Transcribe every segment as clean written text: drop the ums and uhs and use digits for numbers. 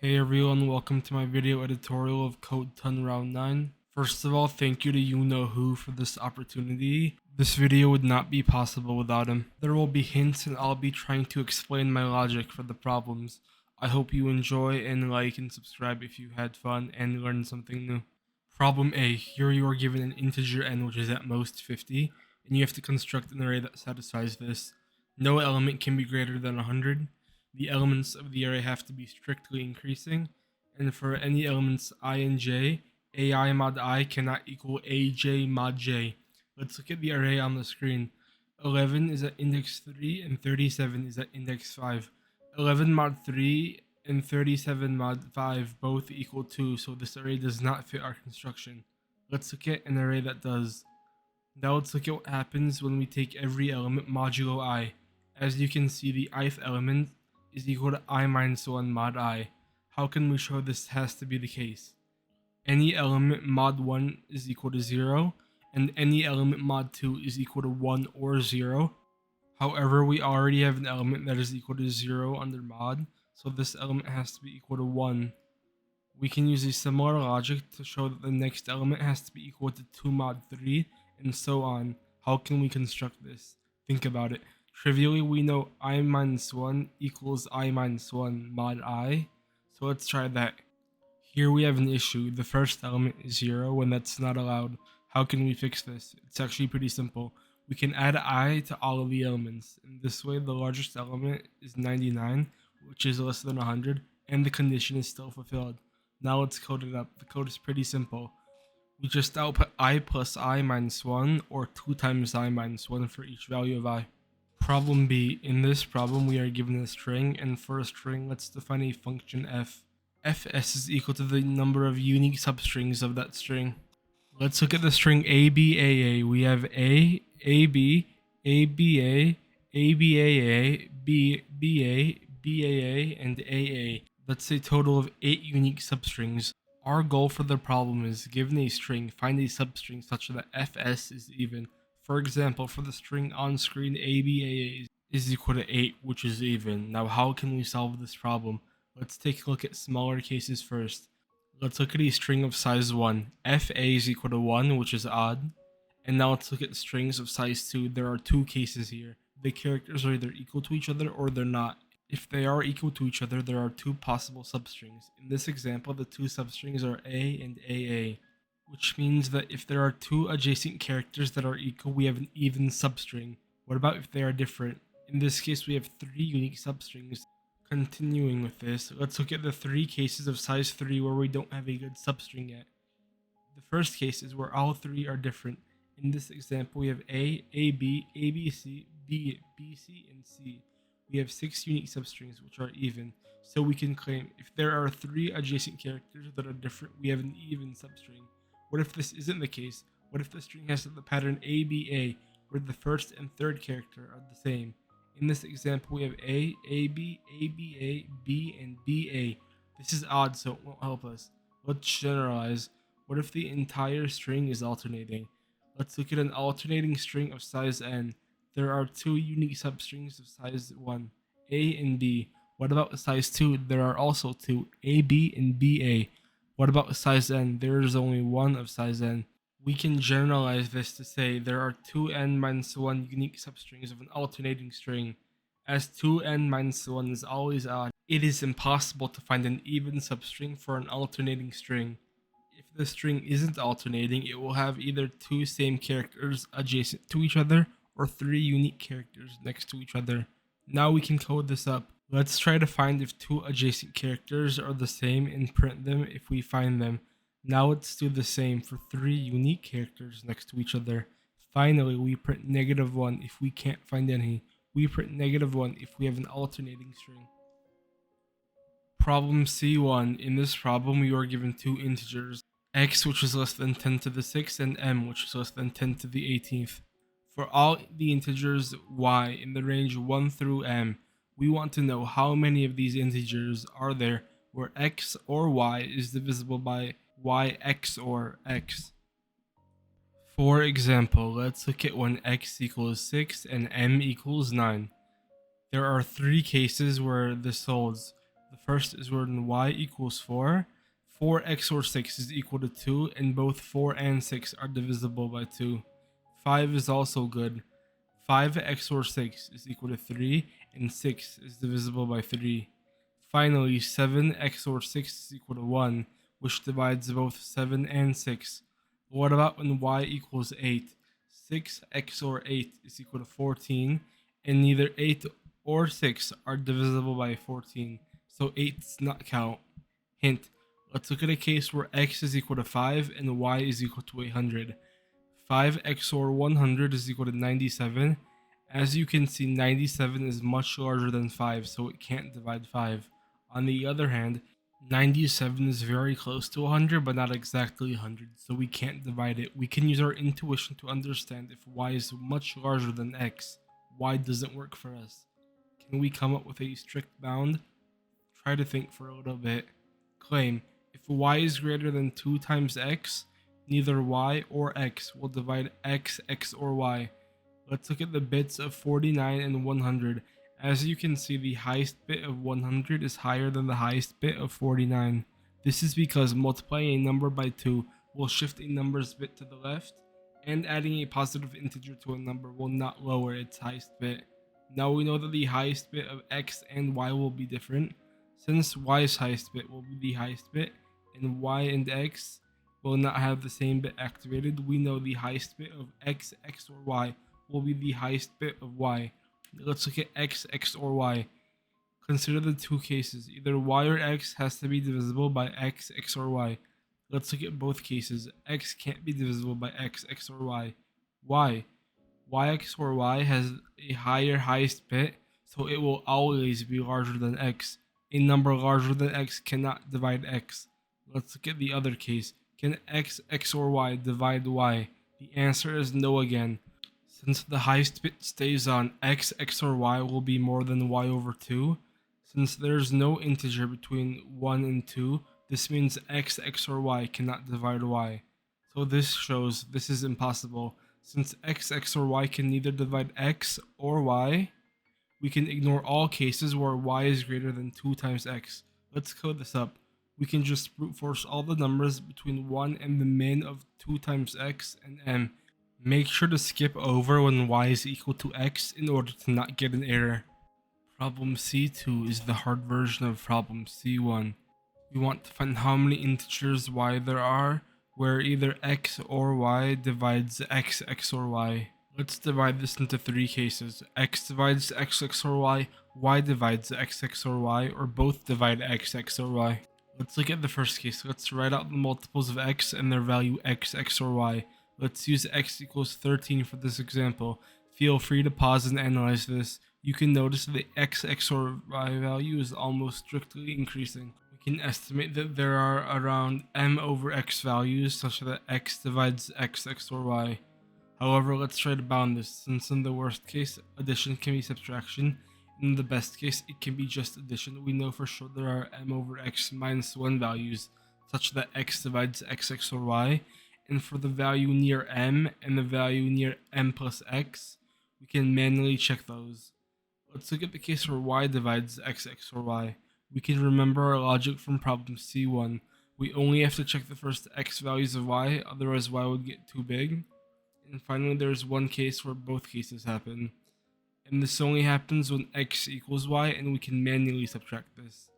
Hey everyone, welcome to my video editorial of CodeTON Round 9. First of all, thank you to you-know-who for this opportunity. This video would not be possible without him. There will be hints and I'll be trying to explain my logic for the problems. I hope you enjoy and like and subscribe if you had fun and learned something new. Problem A, here you are given an integer n which is at most 50, and you have to construct an array that satisfies this. No element can be greater than 100. The elements of the array have to be strictly increasing, and for any elements I and j, ai mod I cannot equal aj mod j. Let's look at the array on the screen. 11 is at index 3 and 37 is at index 5. 11 mod 3 and 37 mod 5 both equal 2, so this array does not fit our construction. Let's look at an array that does. Now let's look at what happens when we take every element modulo I. As you can see, the ith element is equal to I minus 1 mod I. How can we show this has to be the case? Any element mod 1 is equal to 0, and any element mod 2 is equal to 1 or 0. However, we already have an element that is equal to 0 under mod, so this element has to be equal to 1. We can use a similar logic to show that the next element has to be equal to 2 mod 3, and so on. How can we construct this? Think about it. Trivially, we know I minus 1 equals I minus 1 mod I, so let's try that. Here we have an issue. The first element is 0 when that's not allowed. How can we fix this? It's actually pretty simple. We can add I to all of the elements. In this way, the largest element is 99, which is less than 100, and the condition is still fulfilled. Now let's code it up. The code is pretty simple. We just output I plus I minus 1, or 2 times I minus 1 for each value of I. Problem B. In this problem, we are given a string, and for a string, let's define a function f. Fs is equal to the number of unique substrings of that string. Let's look at the string ABAA. We have A, AB, ABA, ABAA, BA, BAA, and AA. That's a total of 8 unique substrings. Our goal for the problem is, given a string, find a substring such that Fs is even. For example, for the string on screen, ABA is equal to 8, which is even. Now, how can we solve this problem? Let's take a look at smaller cases first. Let's look at a string of size 1. Fa is equal to 1, which is odd. And now let's look at strings of size 2. There are 2 cases here. The characters are either equal to each other or they're not. If they are equal to each other, there are 2 possible substrings. In this example, the 2 substrings are A and AA, which means that if there are 2 adjacent characters that are equal, we have an even substring. What about if they are different? In this case, we have 3 unique substrings. Continuing with this, let's look at the 3 cases of size 3 where we don't have a good substring yet. The first case is where all 3 are different. In this example, we have A, AB, ABC, B, BC, and C. We have 6 unique substrings which are even, so we can claim if there are 3 adjacent characters that are different, we have an even substring. What if this isn't the case? What if the string has the pattern ABA, where the first and third character are the same? In this example, we have A, AB, ABA, B, and BA. This is odd, so it won't help us. Let's generalize. What if the entire string is alternating? Let's look at an alternating string of size n. There are 2 unique substrings of size 1, A and B. What about size 2? There are also 2, AB and BA. What about size n? There is only 1 of size n. We can generalize this to say there are 2n minus 1 unique substrings of an alternating string. As 2n minus 1 is always odd, it is impossible to find an even substring for an alternating string. If the string isn't alternating, it will have either 2 same characters adjacent to each other, or 3 unique characters next to each other. Now we can code this up. Let's try to find if 2 adjacent characters are the same and print them if we find them. Now let's do the same for 3 unique characters next to each other. Finally, we print -1 if we can't find any. We print -1 if we have an alternating string. Problem C1. In this problem, we are given 2 integers, x which is less than 10 to the 6th and m which is less than 10 to the 18th. For all the integers y in the range 1 through m, we want to know how many of these integers are there where x or y is divisible by y XOR x. For example, let's look at when x equals 6 and m equals 9. There are 3 cases where this holds. The first is when y equals 4. 4 XOR 6 is equal to 2, and both 4 and 6 are divisible by 2. 5 is also good. 5 XOR 6 is equal to 3, and 6 is divisible by 3. Finally, 7 XOR 6 is equal to 1, which divides both 7 and 6. What about when y equals 8? 6 XOR 8 is equal to 14, and neither 8 or 6 are divisible by 14, so 8 does not count. Hint, let's look at a case where x is equal to 5 and y is equal to 800. 5 XOR 100 is equal to 97. As you can see, 97 is much larger than 5, so it can't divide 5. On the other hand, 97 is very close to 100, but not exactly 100, so we can't divide it. We can use our intuition to understand if y is much larger than x, y doesn't work for us. Can we come up with a strict bound? Try to think for a little bit. Claim, if y is greater than 2 times x, neither y or x will divide x, or y. Let's look at the bits of 49 and 100. As you can see, the highest bit of 100 is higher than the highest bit of 49. This is because multiplying a number by 2 will shift a number's bit to the left, and adding a positive integer to a number will not lower its highest bit. Now we know that the highest bit of x and y will be different. Since y's highest bit will be the highest bit, and y and x will not have the same bit activated, we know the highest bit of x, or y will be the highest bit of y. Let's look at x, or y. Consider the two cases. Either y or x has to be divisible by x, or y. Let's look at both cases. X can't be divisible by x, or y. Why? Y XOR y has a higher highest bit, so it will always be larger than x. A number larger than x cannot divide x. Let's look at the other case. Can x, XOR y divide y? The answer is no again. Since the highest bit stays on, x, XOR y will be more than y over 2. Since there's no integer between 1 and 2, this means x, XOR y cannot divide y. So this shows this is impossible. Since x, XOR y can neither divide x or y, we can ignore all cases where y is greater than 2 times x. Let's code this up. We can just brute force all the numbers between 1 and the min of 2 times x and m. Make sure to skip over when y is equal to x in order to not get an error. Problem C2 is the hard version of problem C1. We want to find how many integers y there are, where either x or y divides x, XOR y. Let's divide this into 3 cases. X divides x, XOR y divides x, XOR y, or both divide x, XOR y. Let's look at the first case. Let's write out the multiples of x and their value x, XOR y. Let's use x equals 13 for this example. Feel free to pause and analyze this. You can notice the x, XOR y value is almost strictly increasing. We can estimate that there are around m over x values such that x divides x, XOR y. However, let's try to bound this, since in the worst case, addition can be subtraction. In the best case, it can be just addition. We know for sure there are m over x minus 1 values, such that x divides x, XOR y. And for the value near m and the value near m plus x, we can manually check those. Let's look at the case where y divides x, XOR y. We can remember our logic from problem C1. We only have to check the first x values of y, otherwise y would get too big. And finally, there's one case where both cases happen. And this only happens when x equals y, and we can manually subtract this.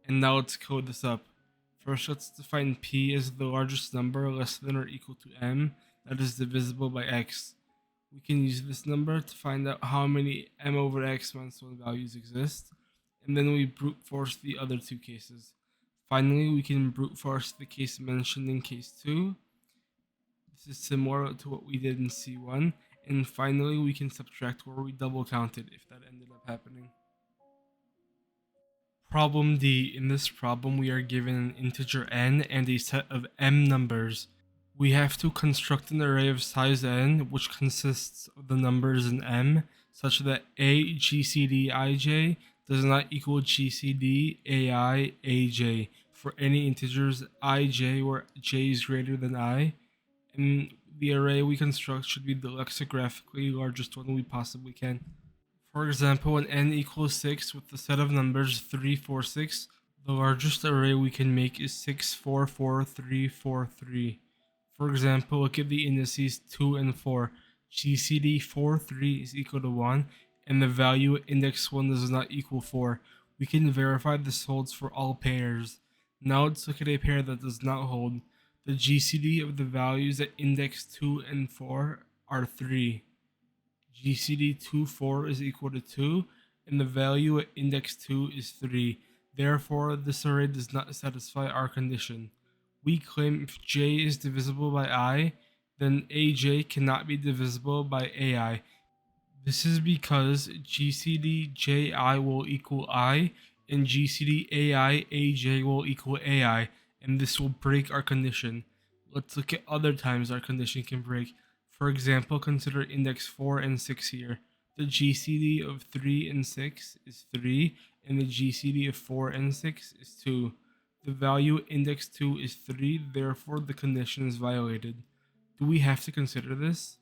And now let's code this up. First, let's define p as the largest number less than or equal to m that is divisible by x. We can use this number to find out how many m over x minus 1 values exist, and then we brute force the other two cases. Finally, we can brute force the case mentioned in case 2. This is similar to what we did in C1. And finally, we can subtract where we double counted if that ended up happening. Problem D. In this problem, we are given an integer n and a set of m numbers. We have to construct an array of size n, which consists of the numbers in m, such that a GCD ij does not equal GCD ai aj for any integers ij where j is greater than I, and the array we construct should be the lexicographically largest one we possibly can. For example, when n equals 6 with the set of numbers 3, 4, 6, The largest array we can make is 6, 4, 4, 3, 4, 3. For example, look at the indices 2 and 4. GCD 4, 3 is equal to 1, and the value at index 1 does not equal 4. We can verify this holds for all pairs. Now let's look at a pair that does not hold. The GCD of the values at index 2 and 4 are 3. GCD 2, 4 is equal to 2, and the value at index 2 is 3. Therefore, this array does not satisfy our condition. We claim if j is divisible by I, then aj cannot be divisible by ai. This is because GCD ji will equal I, and GCD ai aj will equal ai, and this will break our condition. Let's look at other times our condition can break. For example, consider index 4 and 6 here. The GCD of 3 and 6 is 3, and the GCD of 4 and 6 is 2. The value index 2 is 3, therefore the condition is violated. Do we have to consider this?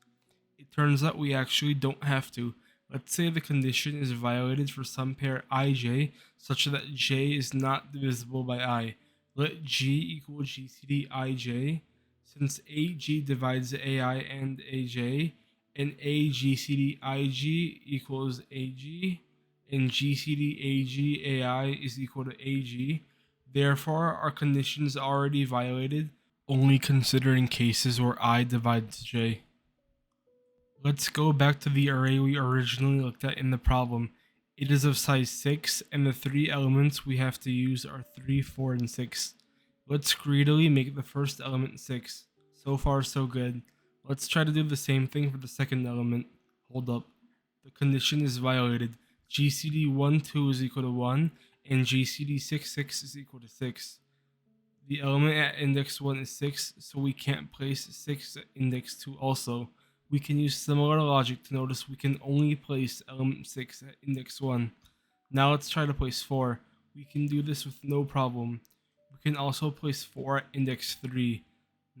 It turns out we actually don't have to. Let's say the condition is violated for some pair ij such that j is not divisible by I. Let g equal GCD ij. Since AG divides AI and AJ, and AGCD IG equals AG, and GCD AG AI is equal to AG, therefore our condition is already violated, only considering cases where I divides J. Let's go back to the array we originally looked at in the problem. It is of size 6, and the 3 elements we have to use are 3, 4, and 6. Let's greedily make the first element 6. So far so good. Let's try to do the same thing for the second element. Hold up. The condition is violated. GCD 1, 2 is equal to 1, and GCD 6, 6 is equal to 6. The element at index 1 is 6, so we can't place 6 at index 2 also. We can use similar logic to notice we can only place element 6 at index 1. Now let's try to place 4. We can do this with no problem. We can also place 4 at index 3.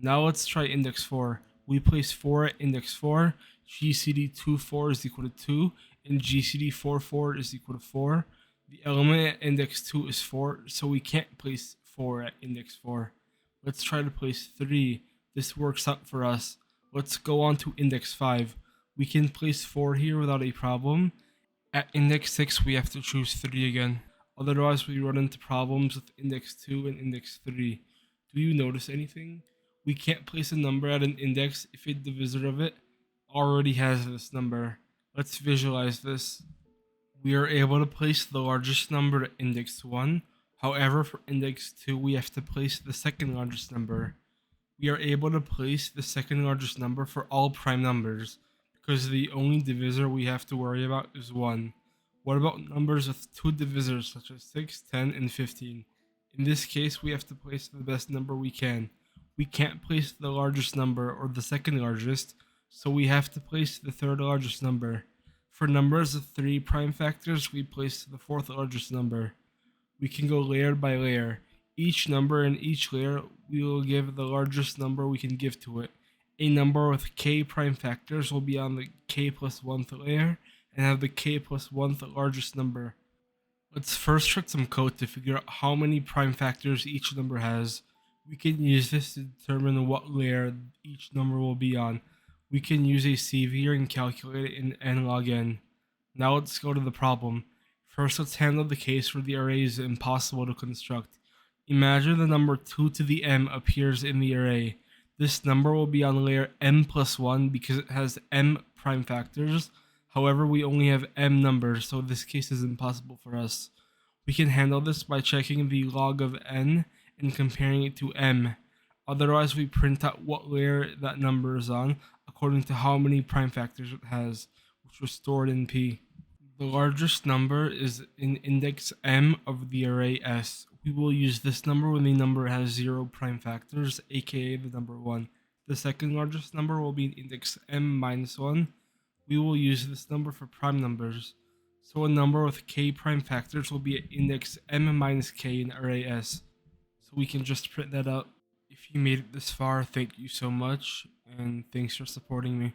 Now let's try index 4. We place 4 at index 4, GCD 2, 4 is equal to 2, and GCD 4, 4 is equal to 4. The element at index 2 is 4, so we can't place 4 at index 4. Let's try to place 3. This works out for us. Let's go on to index 5. We can place 4 here without a problem. At index 6, we have to choose 3 again. Otherwise, we run into problems with index 2 and index 3. Do you notice anything? We can't place a number at an index if a divisor of it already has this number. Let's visualize this. We are able to place the largest number at index 1. However, for index 2, we have to place the second largest number. We are able to place the second largest number for all prime numbers, because the only divisor we have to worry about is 1. What about numbers with 2 divisors such as 6, 10, and 15? In this case, we have to place the best number we can. We can't place the largest number or the second largest, so we have to place the third largest number. For numbers of 3 prime factors, we place the fourth largest number. We can go layer by layer. Each number in each layer, we will give the largest number we can give to it. A number with k prime factors will be on the k plus 1th layer and have the k plus 1th largest number. Let's first write some code to figure out how many prime factors each number has. We can use this to determine what layer each number will be on. We can use a sieve here and calculate it in n log n. Now let's go to the problem. First, let's handle the case where the array is impossible to construct. Imagine the number 2 to the m appears in the array. This number will be on layer m plus 1 because it has m prime factors. However, we only have m numbers, so this case is impossible for us. We can handle this by checking the log of n and comparing it to m. Otherwise, we print out what layer that number is on according to how many prime factors it has, which was stored in P. The largest number is in index m of the array S. We will use this number when the number has 0 prime factors, aka the number 1. The second largest number will be in index m minus 1. We will use this number for prime numbers. So a number with k prime factors will be at index m minus k in array S. So we can just print that out. If you made it this far, thank you so much, and thanks for supporting me.